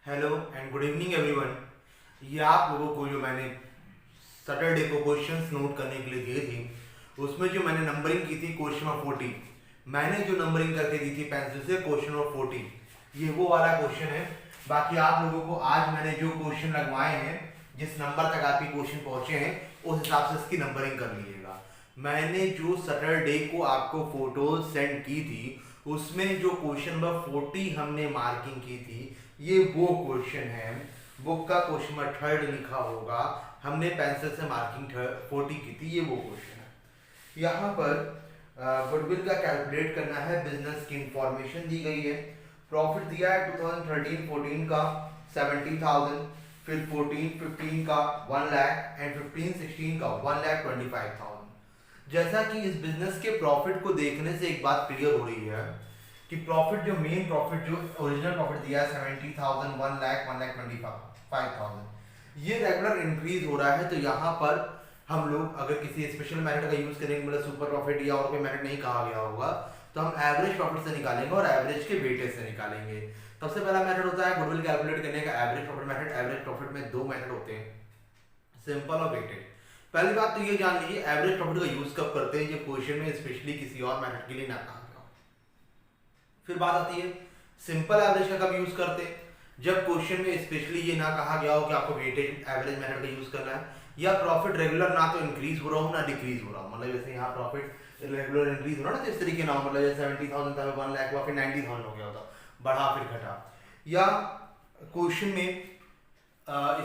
Hello and good evening everyone. ये आप लोगों को जो मैंने सैटरडे को क्वेश्चंस नोट करने के लिए दिए थे उसमें जो मैंने नंबरिंग की थी क्वेश्चन नंबर 40, मैंने जो नंबरिंग करके दी थी पेंसिल से क्वेश्चन नंबर 40, ये वो वाला क्वेश्चन है। बाकी आप लोगों को आज मैंने जो क्वेश्चन लगवाए हैं, जिस नंबर तक आपके क्वेश्चन पहुंचे हैं उस हिसाब से इसकी नंबरिंग कर लीजिएगा। मैंने जो सैटरडे को आपको फोटोज सेंड की थी उसमें जो क्वेश्चन नंबर 40 हमने मार्किंग की थी, ये वो क्वेश्चन है। बुक का क्वेश्चन नंबर 3 लिखा होगा, हमने पेंसिल से मार्किंग 40 की थी, ये वो क्वेश्चन है। यहाँ पर गुडविल का कैलकुलेट करना है, बिजनेस की इंफॉर्मेशन दी गई है। प्रॉफिट दिया है 2013-14 का 70,000, फिर 14-15 का 1 लाख एंड 15-16 का 1,25,000। जैसा कि इस बिजनेस के प्रॉफिट को देखने से एक बात क्लियर हो रही है कि प्रॉफिट जो मेन प्रॉफिट जो ओरिजिनल प्रॉफिट दिया है 70,000, 1 लाख, 1,25,000, ये रेगुलर इंक्रीज हो रहा है। तो यहाँ पर हम लोग अगर किसी स्पेशल मेथड का यूज करेंगे, मतलब सुपर प्रॉफिट या और कोई मेथड नहीं कहा गया होगा, तो हम एवरेज प्रॉफिट से निकालेंगे और एवरेज के वेटेज से निकालेंगे। सबसे पहला मेथड होता है गुडविल कैलकुलेट करने का average profit method. Average profit में दो मेथड होते हैं, सिंपल और वेटेड। पहली बात तो ये जान लीजिए एवरेज प्रॉफिट का यूज कब करते हैं, जब क्वेश्चन में स्पेशली किसी और मेथड के लिए ना कहा गया हो। फिर बात आती है सिंपल एवरेज का कब यूज करते हैं, जब क्वेश्चन में स्पेशली ये ना कहा गया हो कि आपको वेटेड एवरेज मेथड का यूज करना है, या प्रॉफिट रेगुलर ना तो इंक्रीज हो रहा हो ना डिक्रीज हो रहा हो। मतलब जैसे यहाँ प्रॉफिट रेगुलर इंक्रीज हो रहा है ना, तो इस तरीके ना हो, मतलब जैसे 70,000 था 1 लाख हुआ, फिर 90,000 हो गया होता, बढ़ा फिर घटा। या क्वेश्चन में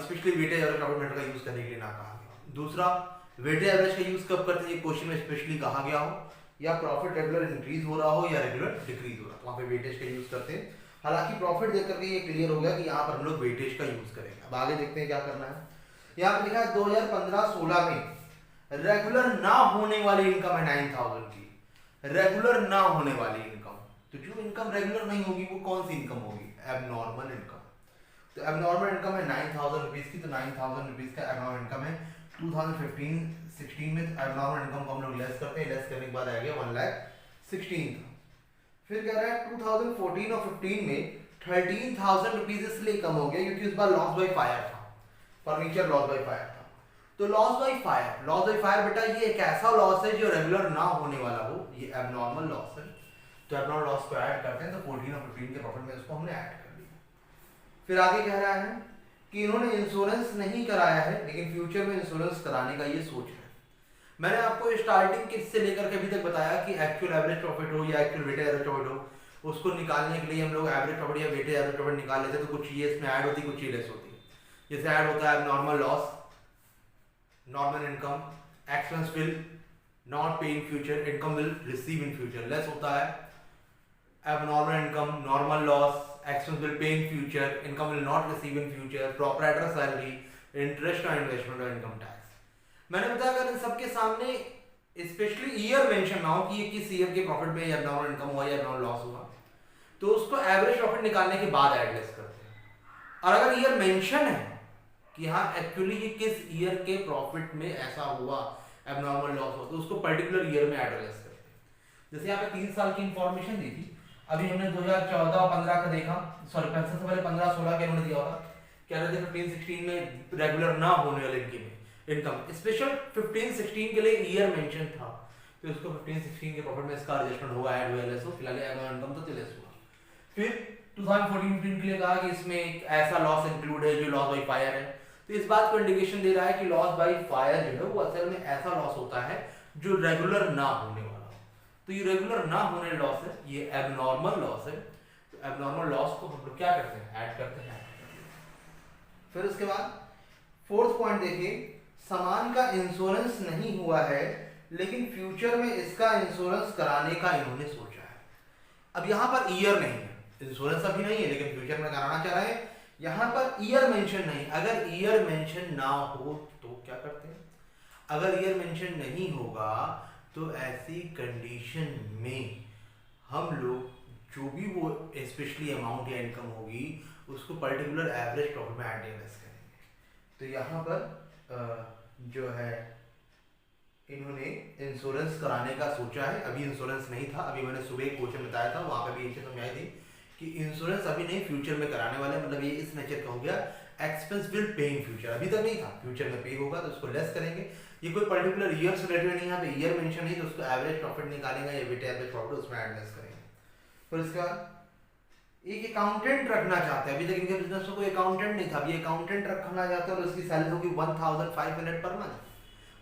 specially weightage average profit method का यूज करने के लिए ना कहा गया। दूसरा, वेटेज एवरेज का यूज कब करते हैं, क्वेश्चन में स्पेशली कहा गया हो या प्रॉफिट रेगुलर इंक्रीज हो रहा हो या रेगुलर डिक्रीज हो रहा हो, वहां पे वेटेज का यूज करते हैं। हालांकि प्रॉफिट देख करके ये क्लियर हो गया कि यहाँ पर हम लोग वेटेज का यूज करेंगे। अब आगे देखते हैं क्या करना है। यहाँ पे लिखा है 2015-16 में रेगुलर ना होने वाली इनकम है 9,000 की, रेगुलर ना होने वाली इनकम। तो जो इनकम रेगुलर नहीं होगी वो कौन सी इनकम होगी, एबनॉर्मल इनकम। तो एबनॉर्मल इनकम है 9,000 रुपीज की, तो 9,000 रुपीज का एबनॉर्मल इनकम है। 2015-16 में एबनॉर्मल इनकम को हम लोग लेस करते हैं, लेस करने के बाद आ गया 1,16,000 था। फिर कह रहा है 2014 और 15 में 13,000 रुपीज इसलिए कम हो गया क्योंकि उस बार लॉस बाय फायर था, फर्नीचर लॉस बाय फायर था। तो लॉस बाय फायर बेटा ये एक ऐसा लॉस है जो रेगुलर ना होने वाला हो, ये एबनॉर्मल लॉस है। तो एबनॉर्मल लॉस को ऐड करते हैं, तो 14 और 15 के प्रॉफिट में इसको हमने ऐड कर लिया। फिर आगे कह रहा है कि इन्होंने इंश्योरेंस नहीं कराया है लेकिन फ्यूचर में इंश्योरेंस कराने का ये सोच है। मैंने आपको स्टार्टिंग के से लेकर के अभी तक बताया कि एक्चुअल एवरेज प्रॉफिट हो या एक्चुअल वेटेड एवरेज प्रॉफिट हो, उसको निकालने के लिए हम लोग एवरेज प्रॉफिट या वेटेड एवरेज प्रॉफिट निकाल लेते हैं। तो कुछ चीजें इसमें ऐड होती, कुछ चीजें लेस होती है। जैसे ऐड होता है normal loss, normal income, expense will not pay in future, income will receive in future. Less होता है abnormal income, normal loss, expense will pay in future, income will not receive in future, proprietor salary, interest on investment और income tax। मैंने बताया अगर इन सबके सामने specially year mention ना हो कि ये किस ईयर के प्रॉफिट में abnormal इनकम हुआ या abnormal लॉस हुआ, तो उसको एवरेज प्रॉफिट निकालने के बाद एडजस्ट करते हैं। और अगर ईयर मेंशन है कि हाँ एक्चुअली ये किस ईयर के प्रॉफिट में ऐसा हुआ abnormal लॉस हुआ, तो उसको पर्टिकुलर ईयर में एडजस्ट करते हैं। जैसे यहाँ पे 3 साल की इंफॉर्मेशन दी थी, अभी हमने 2014 और 15 का देखा, सॉरी पेंशन से पहले 15-16 के उन्होंने दिया होगा, कह रहे थे 15-16 में रेगुलर ना होने वाले इनकम, स्पेशल 15-16 के लिए ईयर मेंशन था, तो इसको 15-16 के प्रॉफिट में इसका एडजस्टमेंट होगा, ऐड हुआ लेस हो, फिलहाल एबनॉर्मल इनकम तो लेस हुआ। फिर 2014-15 के लिए कहा कि इसमें एक ऐसा लॉस इंक्लूड है जो लॉस बाय फायर है, तो इस बात को इंडिकेशन दे रहा है कि लॉस बाय फायर जो है वो असल में ऐसा लॉस होता है जो रेगुलर ना होने वाला। तो ये रेगुलर ना होने लॉस है, ये एबनॉर्मल लॉस है। तो एबनॉर्मल लॉस को हम लोग क्या करते हैं, ऐड करते हैं। फिर उसके बाद फोर्थ पॉइंट देखिए, सामान का इंश्योरेंस नहीं हुआ है लेकिन फ्यूचर में इसका इंश्योरेंस कराने का इन्होंने सोचा है। अब यहाँ पर ईयर नहीं है, इंश्योरेंस अभी नहीं है लेकिन फ्यूचर में कराना चाह रहे हैं। यहाँ पर ईयर मेंशन नहीं, अगर ईयर मेंशन ना हो तो क्या करते हैं, अगर ईयर मेंशन नहीं होगा तो ऐसी कंडीशन में हम लोग जो भी वो स्पेशली अमाउंट या इनकम होगी उसको पर्टिकुलर एवरेज प्रॉफिट में एडजस्ट करेंगे। तो यहाँ पर जो है इन्होंने इंश्योरेंस कराने का सोचा है, अभी इंश्योरेंस नहीं था। अभी मैंने सुबह एक क्वेश्चन बताया था, वहां पे भी ये चीज समझाई थी कि इंश्योरेंस अभी नहीं फ्यूचर में कराने वाले, मतलब ये इस नेचर का हो गया expense will pay in future, अभी तक नहीं था, फ्यूचर में पे होगा तो उसको लेस करेंगे। ये कोई पर्टिकुलर ईयर से रिलेटेड नहीं, यहाँ पे ईयर मेंशन नहीं, तो उसको एवरेज प्रॉफिट निकालेंगे या वेटेड एवरेज प्रॉफिट उसमें ऐड लेस करेंगे। फिर उसके बाद एक अकाउंटेंट रखना चाहते हैं, अभी तक इनके बिजनेस में कोई अकाउंटेंट नहीं था, अभी अकाउंटेंट रखना चाहते हैं और उसकी सैलरी होगी 1500 पर मंथ,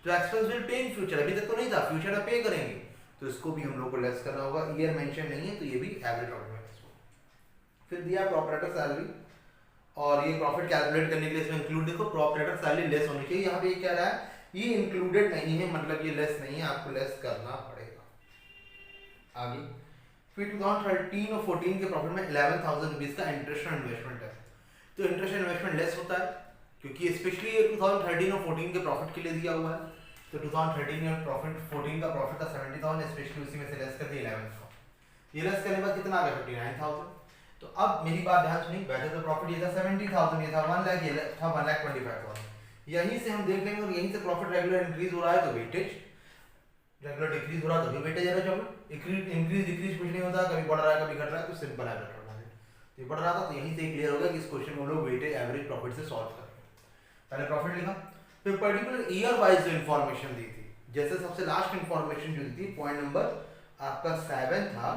तो expense will pay in future, अभी तक तो नहीं था, फ्यूचर में पे करेंगे, तो इसको भी हम लोग को लेस करना होगा। ईयर मेंशन नहीं है तो ये भी एवरेज प्रॉफिट में इसको। फिर दिया प्रोपराइटर सैलरी, और ये प्रॉफिट कैलकुलेट करने के लिए इसमें इंक्लूड देखो प्रोपराइटर सैलरी लेस होनी चाहिए, यहाँ पे ये कह रहा है ये इंक्लूडेड नहीं है, मतलब ये लेस नहीं है, आपको लेस करना पड़ेगा। आगे फिर 2013 और 14 के प्रॉफिट में 11,000 रुपीज का इंटरेस्ट और इन्वेस्टमेंट है, तो इंटरेस्ट इन्वेस्टमेंट लेस होता है क्योंकि स्पेशली ये 2013 और 14 के प्रॉफिट के लिए दिया हुआ है, तो 2013 में प्रॉफिट 14 का प्रॉफिट था 70,000, स्पेशली उसी में से लेस कर दिया 11,000, ये लेस करने के बाद कितना आ गया 59,000। तो अब मेरी बात ध्यान सुनिए, वैसे तो प्रॉफिट ये था 70,000, ये था 1 लाख, ये था 1,25,000, यहीं से हम देख लेंगे और यहीं से प्रॉफिट रेगुलर इंक्रीज हो रहा है तो वेटेज, रेगुलर डिक्रीज हो रहा है तो भी वेटेज है, जब इंक्रीज डिक्रीज कुछ नहीं होता, कभी बढ़ रहा है कभी घट रहा है, तो सिंपल है बेटर होना है, तो ये बढ़ रहा था, तो यहीं से क्लियर हो गया कि इस क्वेश्चन को हम लोग वेटेज एवरेज प्रॉफिट से सॉल्व करेंगे। पहले प्रॉफिट लिखा, फिर पर्टिकुलर ईयर वाइज जो इन्फॉर्मेशन दी थी, जैसे सबसे लास्ट इन्फॉर्मेशन जो दी थी पॉइंट नंबर आपका 7 था,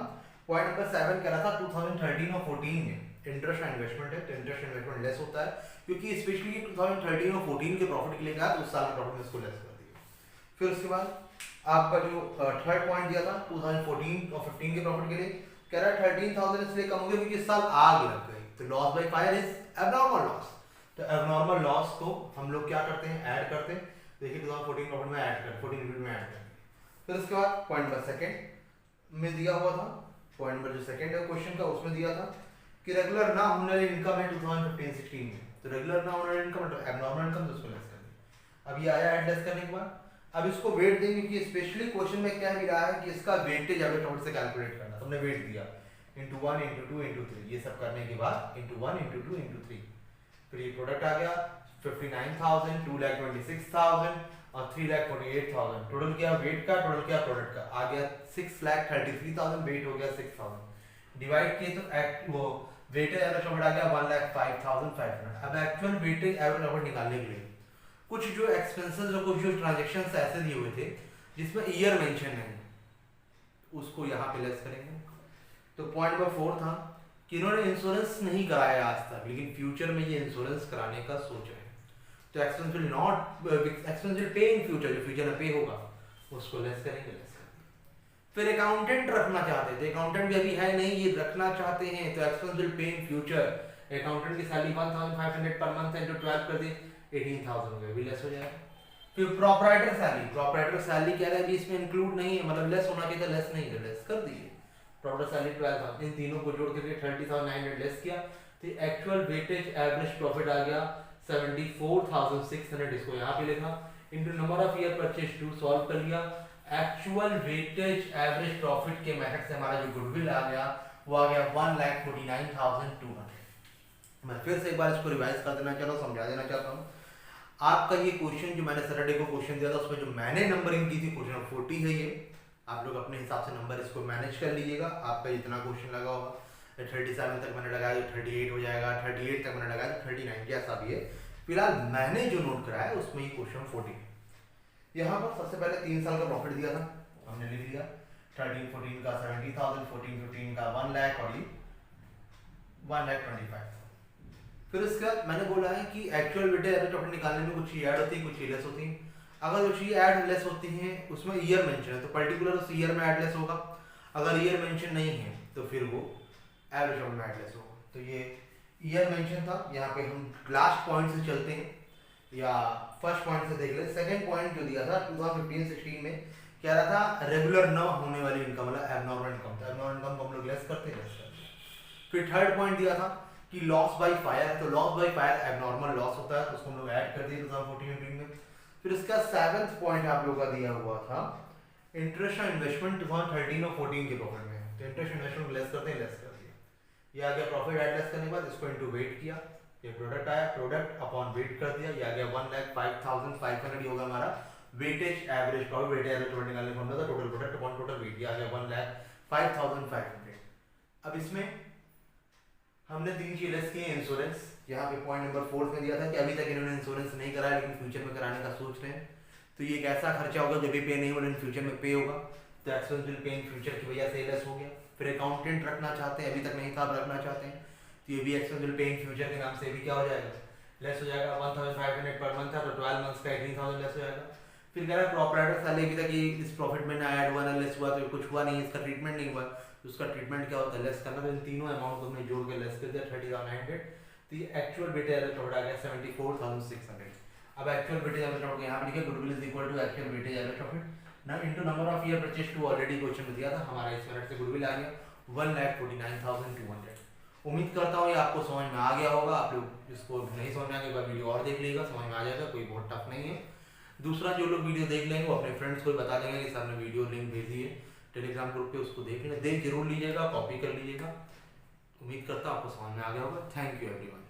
पॉइंट नंबर 7 कह रहा था 2013 और 14 में इंटरेस्ट एंड इन्वेस्टमेंट है, तो इंटरेस्ट इन्वेस्टमेंट लेस होता है क्योंकि स्पेशली 2013 और 14 के प्रॉफिट के लिए गया, तो उस साल के प्रॉफिट में इसको लेस कर दिया। फिर उसके बाद आपका जो थर्ड पॉइंट दिया था 2014 और 15 के प्रॉफिट के लिए, कह रहा है 13,000 इसलिए कम हो गया क्योंकि इस साल आग लग गई, तो loss by fire is abnormal loss, तो एबनॉर्मल लॉस को हम लोग क्या करते हैं ऐड करते हैं, देखिए 2014 प्रॉफिट में ऐड कर 14 में ऐड करेंगे। फिर उसके बाद पॉइंट नंबर सेकंड में दिया हुआ था, पॉइंट नंबर जो सेकंड है क्वेश्चन का उसमें दिया था कि रेगुलर ना होने वाली इनकम है 2015-16 में, तो रेगुलर ना होने वाली इनकम है एबनॉर्मल इनकम, तो उसको लेस कर दिया। अब ये आया ऐड लेस करने के बाद अब इसको वेट देंगे कि स्पेशली क्वेश्चन में क्या मिला है कि इसका वेटेज एवरेज प्रॉफिट से कैलकुलेट करना, तुमने वेट दिया into 1 into 2 into 3, ये सब करने के बाद into 1 into 2 into 3, फिर ये प्रोडक्ट आ गया 59,000, 2,26,000 और 3,48,000, टोटल क्या वेट का, टोटल क्या प्रोडक्ट का आ गया 6,33,000, वेट हो गया 6,000, डिवाइड किए तो वो वेटेज एवरेज प्रॉफिट आ गया 1,05,500। अब एक्चुअल वेटेज एवरेज प्रॉफिट निकालने के लिए कुछ जो एक्सपेंसेस और कुछ जो ट्रांजैक्शंस ऐसे दिए हुए थे जिसमें ईयर मेंशन नहीं, उसको यहाँ पे लेस करेंगे। तो पॉइंट नंबर 4 था कि इन्होंने इंश्योरेंस नहीं कराया आज तक, लेकिन फ्यूचर में ये इंश्योरेंस कराने का सोच रहे हैं, तो expense will not expense will pay in future, जो फ्यूचर में पे होगा उसको लेस करेंगे, लेस करेंगे। फिर अकाउंटेंट रखना चाहते थे, अकाउंटेंट भी अभी है नहीं, ये रखना चाहते हैं, तो expense will pay in future, accountant की सैलरी 1,500 पर मंथ है, जो 12 कर दी 18,000 हो गया, भी लेस हो जाएगा। फिर प्रोपराइटर सैलरी कह रहा है अभी इसमें इंक्लूड नहीं है, मतलब लेस होना चाहिए, लेस नहीं है, लेस कर दिए। प्रोपराइटर सैलरी 12,000, इन तीनों को जोड़ करके 30,900 लेस किया, तो एक्चुअल वेटेज एवरेज प्रॉफिट आ गया 74,600, इसको यहाँ पे लिखा into number of year purchase two, सॉल्व कर लिया। एक्चुअल वेटेज एवरेज प्रॉफिट के मेथड से हमारा जो गुडविल आ गया वो आ गया 1,49,200। मैं फिर से एक बार इसको रिवाइज कर देना चाहता हूँ, समझा देना चाहता हूँ। आपका ये क्वेश्चन जो मैंने सैटरडे को क्वेश्चन दिया था उसमें जो मैंने नंबरिंग की थी क्वेश्चन 40 है, ये आप लोग अपने हिसाब से नंबर इसको मैनेज कर लीजिएगा। आपका जितना क्वेश्चन लगा होगा 37 तक मैंने लगाया तो 38 हो जाएगा, 38 तक मैंने लगाया तो 39, जैसा भी है। फिलहाल मैंने जो नोट कराया है उसमें ये क्वेश्चन 40 है। यहाँ पर सबसे पहले 3 साल का प्रॉफिट दिया था, हमने लिख लिया 13-14 का 70,000, 14-15 का 1 लाख और ये 1,25,000। फिर इसके बाद मैंने बोला है कि एक्चुअल वेटेज एवरेज प्रॉफिट निकालने में कुछ चीज ऐड होती है, कुछ चीज लेस होती है। अगर जो चीज ऐड लेस होती है उसमें ईयर मेंशन है तो पर्टिकुलर उस ईयर में ऐड लेस होगा, अगर ईयर मेंशन नहीं है तो फिर वो एवरेज प्रॉफिट में ऐड लेस होगा। तो ये ईयर मेंशन था। यहाँ पे हम लास्ट पॉइंट से चलते हैं या फर्स्ट पॉइंट से देख ले। सेकंड पॉइंट जो दिया था 2015-16 में कह रहा था रेगुलर न होने वाली इनकम मतलब एबनॉर्मल इनकम, तो एबनॉर्मल इनकम को हम लोग लेस करते हैं। फिर थर्ड पॉइंट दिया था कि लॉस बाय फायर, तो loss by fire abnormal loss होता है तो उसको हम लोग ऐड कर दिए 2014 में। फिर इसका सेवंथ पॉइंट आप लोग का दिया हुआ था इंटरेस्ट और इन्वेस्टमेंट 2013 और 14 के प्रॉफिट में, तो इंटरेस्ट इन्वेस्टमेंट लेस करते हैं, लेस कर दिया। ये आ गया प्रॉफिट ऐड लेस करने के बाद इसको इनटू वेट किया, ये प्रोडक्ट आया, प्रोडक्ट अपॉन वेट कर दिया, ये आ गया 1,05,500 होगा हमारा weightage average profit. Weightage average profit निकालने को था total product upon total weight, ये आ गया 1,05,500। अब इसमें हमने 3 चीज लेस किए इंश्योरेंस। यहाँ पे पॉइंट नंबर 4 में दिया था कि अभी तक इन्होंने इंश्योरेंस नहीं कराया लेकिन फ्यूचर में कराने का सोच रहे हैं। तो ये एक ऐसा खर्चा होगा जो भी पे नहीं होगा फ्यूचर में पे होगा। तो expense bill pay in future की वजह से लेस हो गया। फिर अकाउंटेंट रखना चाहते हैं, अभी तक नहीं था, अब रखना चाहते हैं, तो ये भी expense bill pay in future के नाम से भी क्या हो जाएगा, लेस हो जाएगा। 1500 पर मंथ था तो 12 मंथ्स का 18,000 लेस हो जाएगा। फिर कह रहा है प्रॉपराइटर सैलरी अभी तक इस प्रॉफिट में ना ऐड हुआ ना लेस हुआ, तो कुछ हुआ नहीं, इसका ट्रीटमेंट नहीं हुआ, तो उसका ट्रीटमेंट क्या होता है, लेस करना। तो इन तीनों अमाउंट को हमने जोड़ के लेस कर दिया 30,900। तो ये एक्चुअल वेटेज प्रॉफिट आ गया 74,600। अब एक्चुअल वेटेज एवरेज प्रॉफिट यहाँ पे लिखा goodwill is equal to actual weightage average profit now into number of year purchase two. Already question में दिया था, हमारा इस मिनट से गुडविल आ गया 1,49,200। उम्मीद करता हूँ ये आपको समझ में आ गया होगा। आप लोग इसको नहीं समझ में आएगा एक बार वीडियो और देख लीजिएगा, समझ में आ जाएगा, कोई बहुत टफ नहीं है। दूसरा जो लोग वीडियो देख लेंगे वो अपने फ्रेंड्स को बता देंगे कि सर ने वीडियो लिंक भेज दी है टेलीग्राम ग्रुप पे, उसको देख जरूर लीजिएगा, कॉपी कर लीजिएगा। उम्मीद करता हूँ आपको समझ में आ गया होगा। Thank you everyone.